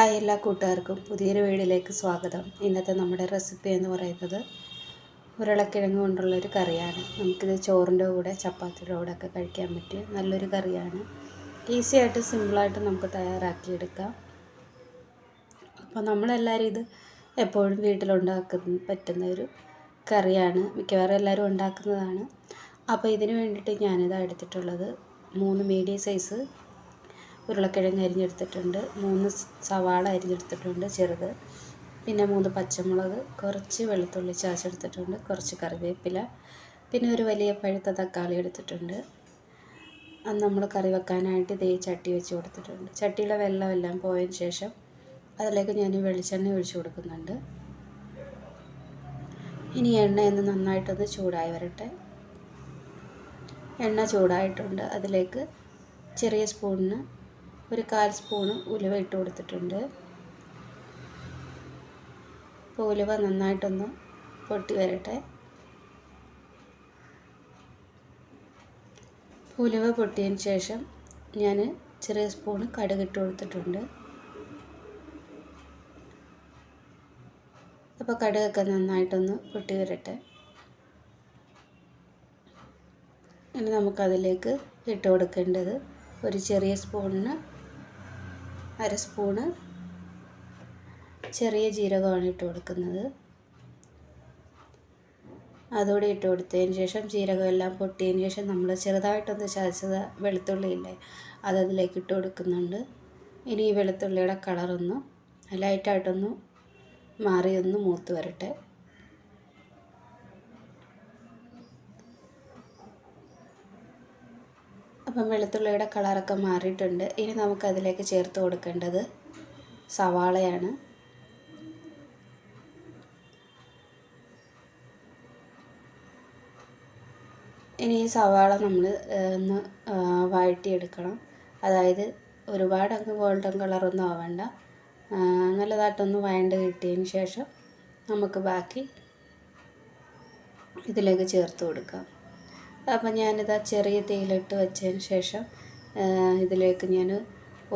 Hi എല്ലാ കൂട്ടുകാർക്കും പുതിയൊരു വീഡിയോയിലേക്ക് സ്വാഗതം. ഇന്നത്തെ നമ്മുടെ റെസിപ്പി എന്ന് പറയുന്നത് ഉരുളക്കിഴങ്ങ് കൊണ്ടുള്ളൊരു കറിയാണ്. നമുക്കിത് ചോറിൻ്റെ കൂടെ ചപ്പാത്തിയുടെ കൂടെ ഒക്കെ കഴിക്കാൻ പറ്റിയ നല്ലൊരു കറിയാണ്. ഈസി ആയിട്ട് സിമ്പിളായിട്ട് നമുക്ക് തയ്യാറാക്കിയെടുക്കാം. അപ്പോൾ നമ്മളെല്ലാവരും ഇത് എപ്പോഴും വീട്ടിലുണ്ടാക്കുന്ന പറ്റുന്ന ഒരു കറിയാണ്. മിക്കവാറും എല്ലാവരും ഉണ്ടാക്കുന്നതാണ്. അപ്പോൾ ഇതിന് വേണ്ടിയിട്ട് ഞാനിത് എടുത്തിട്ടുള്ളത് 3 മീഡിയം സൈസ് ഉരുളക്കിഴങ്ങ് അരിഞ്ഞെടുത്തിട്ടുണ്ട്, 3 സവാള അരിഞ്ഞെടുത്തിട്ടുണ്ട് ചെറുത്, പിന്നെ 3 പച്ചമുളക്, കുറച്ച് വെളുത്തുള്ളി ചതച്ചെടുത്തിട്ടുണ്ട്, കുറച്ച് കറിവേപ്പില, പിന്നെ ഒരു വലിയ പഴുത്ത തക്കാളി എടുത്തിട്ടുണ്ട്. അത് നമ്മൾ കറി വെക്കാനായിട്ട് ഇതേ ചട്ടി വെച്ച് കൊടുത്തിട്ടുണ്ട്. ചട്ടിയിലെ വെള്ളമെല്ലാം പോയതിന് ശേഷം അതിലേക്ക് ഞാൻ വെളിച്ചെണ്ണ ഒഴിച്ചു കൊടുക്കുന്നുണ്ട്. ഇനി എണ്ണയൊന്ന് നന്നായിട്ടൊന്ന് ചൂടായി വരട്ടെ. എണ്ണ ചൂടായിട്ടുണ്ട്. അതിലേക്ക് ചെറിയ സ്പൂണിന് ഒരു 1/4 സ്പൂണ് ഉലുവ ഇട്ട് കൊടുത്തിട്ടുണ്ട്. അപ്പോൾ ഉലുവ നന്നായിട്ടൊന്ന് പൊട്ടി വരട്ടെ. ഉലുവ പൊട്ടിയതിന് ശേഷം ഞാൻ ചെറിയ സ്പൂണ് കടുക് ഇട്ട് കൊടുത്തിട്ടുണ്ട്. അപ്പോൾ കടുകൊക്കെ നന്നായിട്ടൊന്ന് പൊട്ടി വരട്ടെ. ഇനി നമുക്കതിലേക്ക് ഇട്ട് കൊടുക്കേണ്ടത് ഒരു ചെറിയ സ്പൂണിന് 1/2 സ്പൂണ് ചെറിയ ജീരകമാണ് ഇട്ട് കൊടുക്കുന്നത്. അതോടെ ഇട്ട് കൊടുത്തതിന് ശേഷം ജീരകം എല്ലാം പൊട്ടിയതിന് ശേഷം നമ്മൾ ചെറുതായിട്ടൊന്ന് ചതച്ചത് വെളുത്തുള്ളിയില്ലേ, അതതിലേക്ക് ഇട്ട് കൊടുക്കുന്നുണ്ട്. ഇനി ഈ വെളുത്തുള്ളിയുടെ കളറൊന്ന് ലൈറ്റായിട്ടൊന്ന് മാറിയൊന്ന് മൂത്ത് വരട്ടെ. അപ്പം വെളുത്തുള്ളിയുടെ കളറൊക്കെ മാറിയിട്ടുണ്ട്. ഇനി നമുക്കതിലേക്ക് ചേർത്ത് കൊടുക്കേണ്ടത് സവാളയാണ്. ഇനി ഈ സവാള നമ്മൾ ഒന്ന് വഴറ്റിയെടുക്കണം. അതായത് ഒരുപാട് അങ്ങ് ഗോൾഡൻ കളറൊന്നും ആവേണ്ട, നല്ലതായിട്ടൊന്ന് വഴണ്ട് കിട്ടിയതിന് ശേഷം നമുക്ക് ബാക്കി ഇതിലേക്ക് ചേർത്ത് കൊടുക്കാം. അപ്പം ഞാനിത് ചെറിയ തീയിലിട്ട് വെച്ചതിന് ശേഷം ഇതിലേക്ക് ഞാൻ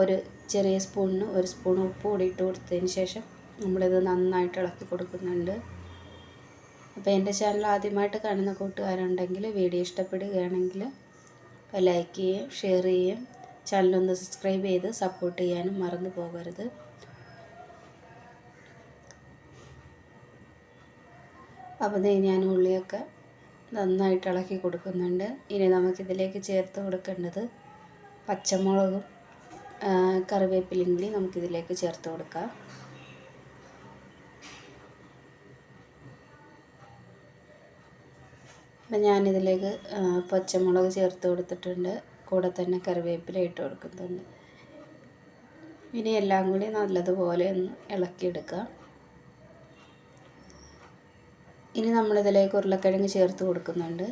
ഒരു ചെറിയ സ്പൂണിന് 1 സ്പൂൺ ഉപ്പ് കൂടി ഇട്ട് കൊടുത്തതിന് ശേഷം നമ്മളിത് നന്നായിട്ട് ഇളക്കി കൊടുക്കുന്നുണ്ട്. അപ്പോൾ എൻ്റെ ചാനൽ ആദ്യമായിട്ട് കാണുന്ന കൂട്ടുകാരുണ്ടെങ്കിൽ വീഡിയോ ഇഷ്ടപ്പെടുകയാണെങ്കിൽ ലൈക്ക് ചെയ്യുകയും ഷെയർ ചെയ്യുകയും ചാനലൊന്ന് സബ്സ്ക്രൈബ് ചെയ്ത് സപ്പോർട്ട് ചെയ്യാനും മറന്നു പോകരുത്. അപ്പോൾ ഞാൻ ഉള്ളിയൊക്കെ നന്നായിട്ട് ഇളക്കി കൊടുക്കുന്നുണ്ട്. ഇനി നമുക്കിതിലേക്ക് ചേർത്ത് കൊടുക്കേണ്ടത് പച്ചമുളകും കറിവേപ്പിലയും കൂടി നമുക്കിതിലേക്ക് ചേർത്ത് കൊടുക്കാം. അപ്പം ഞാനിതിലേക്ക് പച്ചമുളക് ചേർത്ത് കൊടുത്തിട്ടുണ്ട്, കൂടെ തന്നെ കറിവേപ്പില ഇട്ട് കൊടുക്കുന്നുണ്ട്. ഇനി എല്ലാം കൂടി നല്ലതുപോലെ ഒന്ന് ഇളക്കിയെടുക്കാം. ഇനി നമ്മളിതിലേക്ക് ഉരുളക്കിഴങ്ങ് ചേർത്ത് കൊടുക്കുന്നുണ്ട്.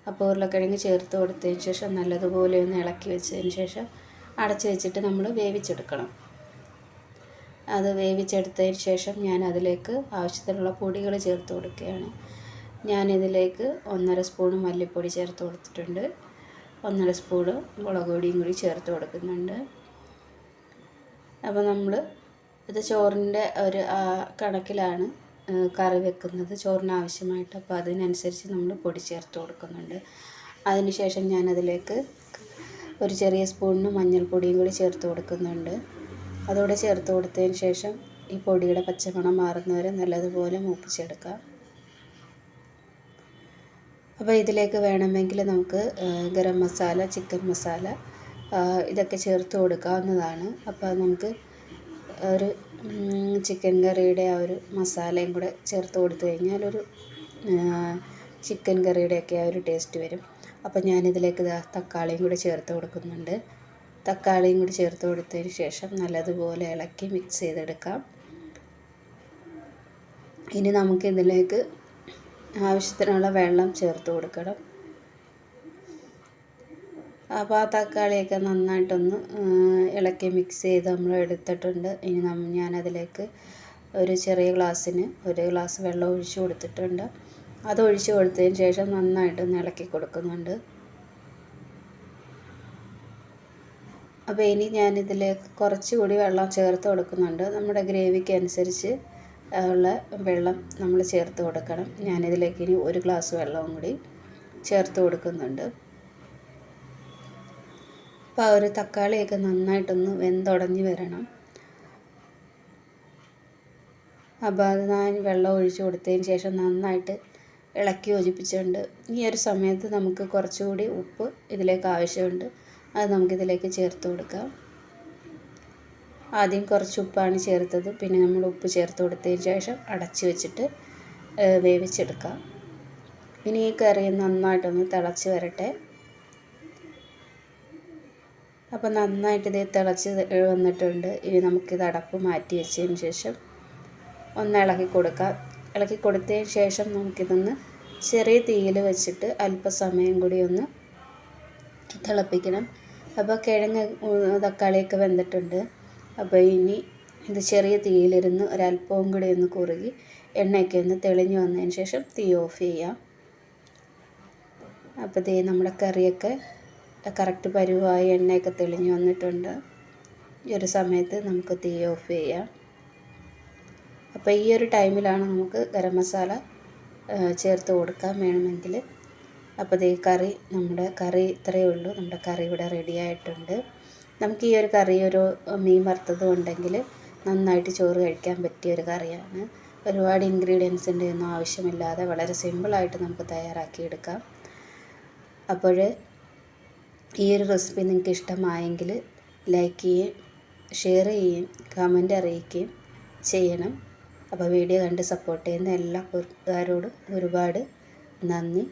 അപ്പോൾ ഉരുളക്കിഴങ്ങ് ചേർത്ത് കൊടുത്തതിന് ശേഷം നല്ലതുപോലെ ഒന്ന് ഇളക്കി വെച്ചതിന് ശേഷം അടച്ച് വെച്ചിട്ട് നമ്മൾ വേവിച്ചെടുക്കണം. അത് വേവിച്ചെടുത്തതിന് ശേഷം ഞാൻ അതിലേക്ക് ആവശ്യത്തിനുള്ള പൊടികൾ ചേർത്ത് കൊടുക്കുകയാണ്. ഞാനിതിലേക്ക് 1/2 സ്പൂണ് മല്ലിപ്പൊടി ചേർത്ത് കൊടുത്തിട്ടുണ്ട്, 1/2 സ്പൂണ് മുളക് പൊടിയും കൂടി ചേർത്ത് കൊടുക്കുന്നുണ്ട്. അപ്പോൾ നമ്മൾ ഇത് ചോറിൻ്റെ ഒരു കണക്കിലാണ് കറി വെക്കുന്നത്, ചോറിന് ആവശ്യമായിട്ട്. അപ്പോൾ അതിനനുസരിച്ച് നമ്മൾ പൊടി ചേർത്ത് കൊടുക്കുന്നുണ്ട്. അതിനുശേഷം ഞാനതിലേക്ക് ഒരു ചെറിയ സ്പൂണിന് മഞ്ഞൾപ്പൊടിയും കൂടി ചേർത്ത് കൊടുക്കുന്നുണ്ട്. അതോടെ ചേർത്ത് കൊടുത്തതിന് ശേഷം ഈ പൊടിയുടെ പച്ചമണം മാറുന്നവരെ നല്ലതുപോലെ മൂപ്പിച്ചെടുക്കാം. അപ്പോൾ ഇതിലേക്ക് വേണമെങ്കിൽ നമുക്ക് ഗരം മസാല, ചിക്കൻ മസാല ഇതൊക്കെ ചേർത്ത് കൊടുക്കാവുന്നതാണ്. അപ്പോൾ നമുക്ക് ഒരു ചിക്കൻ കറിയുടെ ആ ഒരു മസാലയും കൂടെ ചേർത്ത് കൊടുത്തു കഴിഞ്ഞാൽ ഒരു ചിക്കൻ കറിയുടെയൊക്കെ ആ ഒരു ടേസ്റ്റ് വരും. അപ്പോൾ ഞാനിതിലേക്ക് തക്കാളിയും കൂടി ചേർത്ത് കൊടുക്കുന്നുണ്ട്. തക്കാളിയും കൂടി ചേർത്ത് കൊടുത്തതിന് ശേഷം നല്ലതുപോലെ ഇളക്കി മിക്സ് ചെയ്തെടുക്കാം. ഇനി നമുക്കിതിലേക്ക് ആവശ്യത്തിനുള്ള വെള്ളം ചേർത്ത് കൊടുക്കണം. അപ്പോൾ ആ തക്കാളിയൊക്കെ നന്നായിട്ടൊന്ന് ഇളക്കി മിക്സ് ചെയ്ത് നമ്മൾ എടുത്തിട്ടുണ്ട്. ഇനി ഞാനതിലേക്ക് ഒരു ചെറിയ ഗ്ലാസ്സിന് 1 ഗ്ലാസ് വെള്ളം ഒഴിച്ച് കൊടുത്തിട്ടുണ്ട്. അത് ഒഴിച്ച് കൊടുത്തതിന് ശേഷം നന്നായിട്ടൊന്ന് ഇളക്കി കൊടുക്കുന്നുണ്ട്. അപ്പോൾ ഇനി ഞാനിതിലേക്ക് കുറച്ചുകൂടി വെള്ളം ചേർത്ത് കൊടുക്കുന്നുണ്ട്. നമ്മുടെ ഗ്രേവിക്ക് അനുസരിച്ച് ഉള്ള വെള്ളം നമ്മൾ ചേർത്ത് കൊടുക്കണം. ഞാനിതിലേക്ക് ഇനി 1 ഗ്ലാസ് വെള്ളവും കൂടി ചേർത്ത് കൊടുക്കുന്നുണ്ട്. അപ്പോൾ ആ ഒരു തക്കാളിയൊക്കെ നന്നായിട്ടൊന്ന് വെന്തുടഞ്ഞ് വരണം. അപ്പോൾ അത് ഞാൻ വെള്ളം ഒഴിച്ച് കൊടുത്തതിന് ശേഷം നന്നായിട്ട് ഇളക്കി യോജിപ്പിച്ചുകൊണ്ട് ഈ ഒരു സമയത്ത് നമുക്ക് കുറച്ചുകൂടി ഉപ്പ് ഇതിലേക്ക് ആവശ്യമുണ്ട്. അത് നമുക്കിതിലേക്ക് ചേർത്ത് കൊടുക്കാം. ആദ്യം കുറച്ച് ഉപ്പാണ് ചേർത്തത്. പിന്നെ നമ്മൾ ഉപ്പ് ചേർത്ത് കൊടുത്തതിന് ശേഷം അടച്ച് വെച്ചിട്ട് വേവിച്ചെടുക്കാം. ഇനി ഈ കറി നന്നായിട്ടൊന്ന് തിളച്ച് വരട്ടെ. അപ്പോൾ നന്നായിട്ട് ഇത് തിളച്ച് വന്നിട്ടുണ്ട്. ഇനി നമുക്കിത് അടപ്പ് മാറ്റി വെച്ചതിന് ശേഷം ഒന്ന് ഇളക്കി കൊടുക്കാം. ഇളക്കി കൊടുത്തതിന് ശേഷം നമുക്കിതൊന്ന് ചെറിയ തീയിൽ വെച്ചിട്ട് അല്പസമയം കൂടി ഒന്ന് തിളപ്പിക്കണം. അപ്പോൾ കിഴങ്ങ് തക്കാളിയൊക്കെ വെന്തിട്ടുണ്ട്. അപ്പോൾ ഇനി ഇത് ചെറിയ തീയിലിരുന്ന് ഒരല്പവും കൂടി ഒന്ന് കുറുകി എണ്ണയൊക്കെ ഒന്ന് തെളിഞ്ഞു വന്നതിന് ശേഷം തീ ഓഫ് ചെയ്യാം. അപ്പോൾ ദേ നമ്മുടെ കറിയൊക്കെ കറക്റ്റ് പരുവായി എണ്ണയൊക്കെ തെളിഞ്ഞു വന്നിട്ടുണ്ട്. ഈ ഒരു സമയത്ത് നമുക്ക് തീ ഓഫ് ചെയ്യാം. അപ്പോൾ ഈ ഒരു ടൈമിലാണ് നമുക്ക് ഗരം മസാല ചേർത്ത് കൊടുക്കാൻ വേണമെങ്കിൽ. അപ്പോൾ ദേ നമ്മുടെ കറി ഇത്രയേ ഉള്ളൂ. നമ്മുടെ കറി ഇവിടെ റെഡി ആയിട്ടുണ്ട്. നമുക്ക് ഈ ഒരു കറി ഒരു മീൻ വറുത്തതും ഉണ്ടെങ്കിൽ നന്നായിട്ട് ചോറ് കഴിക്കാൻ പറ്റിയൊരു കറിയാണ്. ഒരുപാട് ഇൻഗ്രീഡിയൻസിൻ്റെ ഒന്നും ആവശ്യമില്ലാതെ വളരെ സിമ്പിളായിട്ട് നമുക്ക് തയ്യാറാക്കിയെടുക്കാം. അപ്പോൾ ഈ ഒരു റെസിപ്പി നിങ്ങൾക്ക് ഇഷ്ടമായെങ്കിൽ ലൈക്ക് ചെയ്യുകയും ഷെയർ ചെയ്യുകയും കമൻറ്റ് അറിയിക്കുകയും ചെയ്യണം. അപ്പോൾ വീഡിയോ കണ്ട് സപ്പോർട്ട് ചെയ്യുന്ന എല്ലാ കൂട്ടുകാരോടും ഒരുപാട് നന്ദി.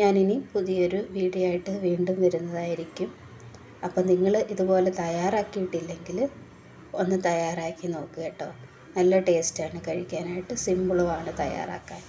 ഞാനിനി പുതിയൊരു വീഡിയോ ആയിട്ട് വീണ്ടും വരുന്നതായിരിക്കും. അപ്പോൾ നിങ്ങൾ ഇതുപോലെ തയ്യാറാക്കിയിട്ടില്ലെങ്കിൽ ഒന്ന് തയ്യാറാക്കി നോക്കുക കേട്ടോ. നല്ല ടേസ്റ്റാണ് കഴിക്കാനായിട്ട്, സിമ്പിളുമാണ് തയ്യാറാക്കാൻ.